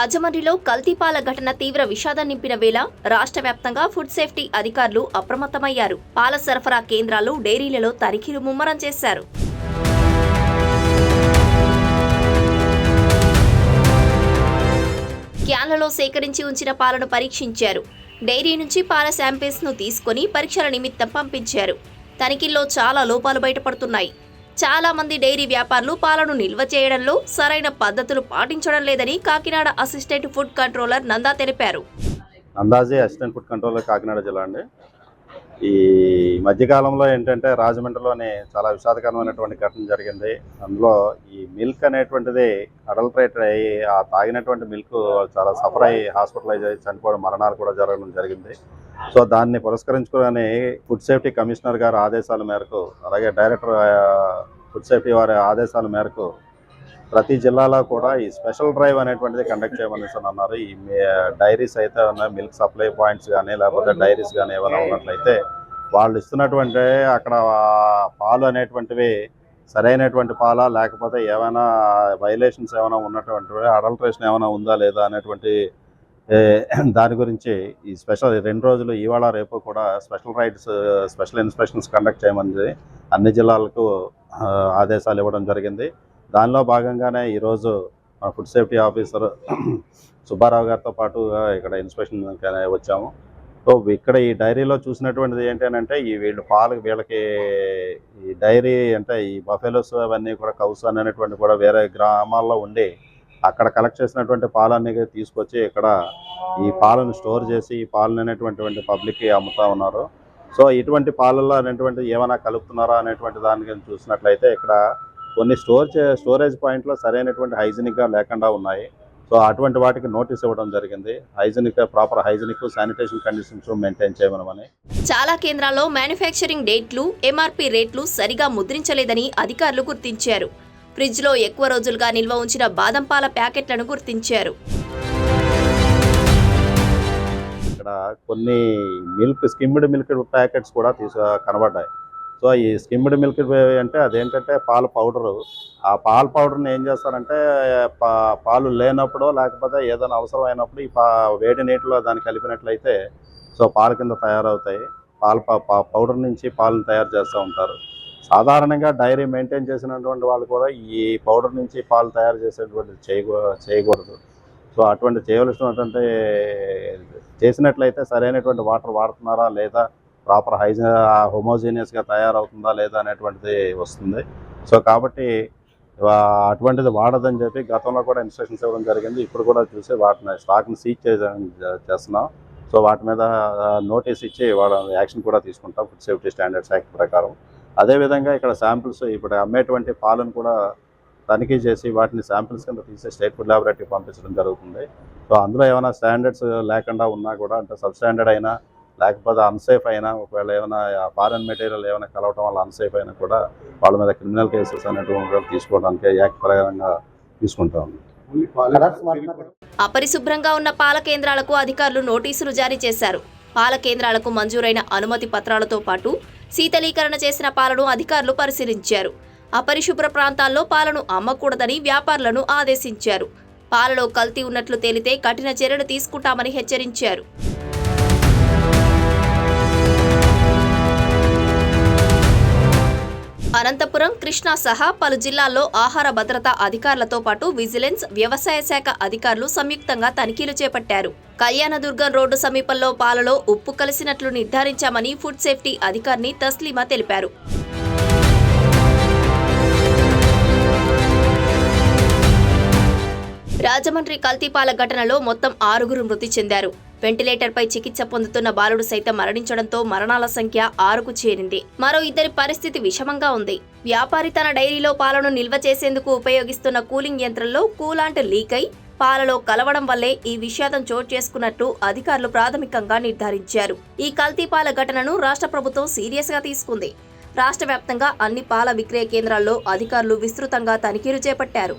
రాజమండ్రిలో కల్తీపాల ఘటన తీవ్ర విషాదం నింపిన వేళ రాష్ట్ర వ్యాప్తంగా ఫుడ్ సేఫ్టీ అధికారులు అప్రమత్తమయ్యారు. పాల సరఫరా కేంద్రాలు, డైరీలలో తనిఖీలు ముమ్మరం చేశారు. క్యాన్లలో సేకరించి ఉంచిన పాలను పరీక్షించారు. డైరీ నుంచి పాల శాంపిల్స్ ను తీసుకుని పరీక్షల నిమిత్తం పంపించారు. తనిఖీల్లో చాలా లోపాలు బయటపడుతున్నాయి. చాలా మంది డైరీ వ్యాపారులు పాలను నిల్వ చేయడంలో సరైన పద్ధతులు పాటించడం లేదని Kakinada assistant food controller Nanda తెలిపారు. అందాజీ అసిస్టెంట్ ఫుడ్ కంట్రోలర్ కాకినాడ జిల్లా అండి. ఈ మధ్యకాలంలో ఏంటంటే రాజమండ్రిలోని చాలా విషాదకరమైనటువంటి ఘటన జరిగింది. అందులో ఈ మిల్క్ అనేటువంటిది అడల్టరేట్ అయ్యి ఆ తాగినటువంటి మిల్క్ చాలా సఫర్ అయ్యి హాస్పిటలైజ్ అయ్యి చనిపోవడం, మరణాలు కూడా జరగడం జరిగింది. సో దాన్ని పురస్కరించుకుని ఫుడ్ సేఫ్టీ కమిషనర్ గారి ఆదేశాల మేరకు, అలాగే డైరెక్టర్ ఫుడ్ సేఫ్టీ వారి ఆదేశాల మేరకు ప్రతి జిల్లాలో కూడా ఈ స్పెషల్ డ్రైవ్ అనేటువంటిది కండక్ట్ చేయమని అన్నారు. ఈ డైరీస్ అయితే ఉన్న మిల్క్ సప్లై పాయింట్స్ కానీ లేకపోతే డైరీస్ కానీ ఏమైనా ఉన్నట్లయితే వాళ్ళు ఇస్తున్నటువంటి అక్కడ పాలు అనేటువంటివి సరైనటువంటి పాలా, లేకపోతే ఏమైనా వైలేషన్స్ ఏమైనా ఉన్నటువంటి అడల్ట్రేషన్ ఏమైనా ఉందా లేదా అనేటువంటి దాని గురించి ఈ స్పెషల్ 2 రోజులు ఇవాళ రేపు కూడా స్పెషల్ ఇన్స్పెక్షన్స్ కండక్ట్ చేయమని అన్ని జిల్లాలకు ఆదేశాలు ఇవ్వడం జరిగింది. దానిలో భాగంగానే ఈరోజు ఫుడ్ సేఫ్టీ ఆఫీసర్ సుబ్బారావు గారితో పాటు ఇక్కడ ఇన్స్పెక్షన్ వచ్చాము. సో ఇక్కడ ఈ డైరీలో చూసినటువంటిది ఏంటంటే వీళ్ళకి ఈ డైరీ అంటే ఈ బఫెలోస్ అవన్నీ కూడా కౌస్ అనేటువంటి కూడా వేరే గ్రామాల్లో ఉండి అక్కడ కలెక్ట్ చేసినటువంటి పాలన్నీ తీసుకొచ్చి ఇక్కడ ఈ పాలను స్టోర్ చేసి ఈ పాలను అనేటువంటి పబ్లిక్కి అమ్ముతూ ఉన్నారు. సో ఇటువంటి పాలల్లో అనేటువంటి ఏమైనా కలుపుతున్నారా అనేటువంటి దానికి చూసినట్లయితే ఇక్కడ కొన్ని స్టోరేజ్ పాయింట్లో సరైనటువంటి హైజీనిక్గా లేకుండా ఉన్నాయి. సో అటువంటి వాటికి నోటీస్ ఇవ్వడం జరిగింది. Proper hygienic sanitation conditions maintain చేయమని. చాలా కేంద్రాల్లో మ్యానుఫ్యాక్చరింగ్ డేట్లు, ఎంఆర్పీ రేట్లు సరిగా ముద్రించలేదని అధికారులు గుర్తించారు. ఫ్రిడ్జ్లో ఎక్కువ రోజులుగా నిల్వ ఉంచిన బాదం పాల ప్యాకెట్లను గుర్తించారు. ఇక్కడ కొన్ని స్కిమ్డ్ మిల్క్ ప్యాకెట్స్ కూడా కనబడ్డాయి. సో ఈ స్కిమ్డ్ మిల్క్ అంటే అదేంటంటే పాల పౌడరు. ఆ పాల పౌడర్ని ఏం చేస్తారంటే పాలు లేనప్పుడు లేకపోతే ఏదైనా అవసరమైనప్పుడు ఈ వేడి నీటిలో దాన్ని కలిపినట్లయితే సో పాల కింద తయారవుతాయి. పౌడర్ నుంచి పాలను తయారు చేస్తూ ఉంటారు. సాధారణంగా డైరీ మెయింటైన్ చేసినటువంటి వాళ్ళు కూడా ఈ పౌడర్ నుంచి పాలు తయారు చేసేటువంటి చేయకూడదు. సో అటువంటి చేయవలసినటువంటి చేసినట్లయితే సరైనటువంటి వాటర్ వాడుతున్నారా లేదా, ప్రాపర్ హోమోజీనియస్గా తయారవుతుందా లేదా అనేటువంటిది వస్తుంది. సో కాబట్టి అటువంటిది వాడదని చెప్పి గతంలో కూడా ఇన్స్ట్రక్షన్స్ ఇవ్వడం జరిగింది. ఇప్పుడు కూడా చూసి వాటిని స్టాక్ని సీజ్ చేస్తున్నాం. సో వాటి మీద నోటీస్ ఇచ్చి వాళ్ళ యాక్షన్ కూడా తీసుకుంటాం ఫుడ్ సేఫ్టీ స్టాండర్డ్స్ యాక్ట్ ప్రకారం. అదేవిధంగా ఇక్కడ శాంపిల్స్ ఇప్పుడు అమ్మేటువంటి పాలను కూడా తనిఖీ చేసి వాటిని శాంపిల్స్ కింద తీసి స్టేట్ ఫుడ్ ల్యాబొరేటరీకి పంపించడం జరుగుతుంది. సో అందులో ఏమైనా స్టాండర్డ్స్ లేకుండా ఉన్నా కూడా, అంటే సబ్ స్టాండర్డ్ అయినా లేకపోతే అన్సేఫ్ అయినా, ఒకవేళ ఏమైనా ఫారెన్ మెటీరియల్ ఏమైనా కలవటం వల్ల అన్సేఫ్ అయినా కూడా వాళ్ళ మీద క్రిమినల్ కేసెస్ అనేటువంటి తీసుకోవడానికి యాక్ట్ ప్రకారంగా తీసుకుంటాం. అపరిశుభ్రంగా ఉన్న పాల కేంద్రాలకు అధికారులు నోటీసులు జారీ చేశారు. పాల కేంద్రాలకు మంజూరైన అనుమతి పత్రాలతో పాటు శీతలీకరణ చేసిన పాలను అధికారులు పరిశీలించారు. అపరిశుభ్ర ప్రాంతాల్లో పాలను అమ్మకూడదని వ్యాపారులను ఆదేశించారు. పాలలో కల్తీ ఉన్నట్లు తేలితే కఠిన చర్యలు తీసుకుంటామని హెచ్చరించారు. అనంతపురం, కృష్ణా సహా పలు జిల్లాల్లో ఆహార భద్రతా అధికారులతో పాటు విజిలెన్స్, వ్యవసాయ శాఖ అధికారులు సంయుక్తంగా తనిఖీలు చేపట్టారు. కళ్యాణదుర్గం రోడ్డు సమీపంలో పాలలో ఉప్పు కలిసినట్లు నిర్ధారించామని ఫుడ్ సేఫ్టీ అధికారిని తస్లీమా తెలిపారు. రాజమండ్రి కల్తీపాల ఘటనలో మొత్తం 6 మృతి చెందారు. వెంటిలేటర్పై చికిత్స పొందుతున్న బాలుడు సైతం మరణించడంతో మరణాల సంఖ్య 6కు చేరింది. మరో 2 పరిస్థితి విషమంగా ఉంది. వ్యాపారి తన డైరీలో పాలను నిల్వ చేసేందుకు ఉపయోగిస్తున్న కూలింగ్ యంత్రంలో కూలాంట్ లీక్ అయి పాలలో కలవడం వల్లే ఈ విషాదం చోటు చేసుకున్నట్టు అధికారులు ప్రాథమికంగా నిర్ధారించారు. ఈ కల్తీపాల ఘటనను రాష్ట్ర ప్రభుత్వం సీరియస్ గా తీసుకుంది. రాష్ట్ర వ్యాప్తంగా అన్ని పాల విక్రయ కేంద్రాల్లో అధికారులు విస్తృతంగా తనిఖీలు చేపట్టారు.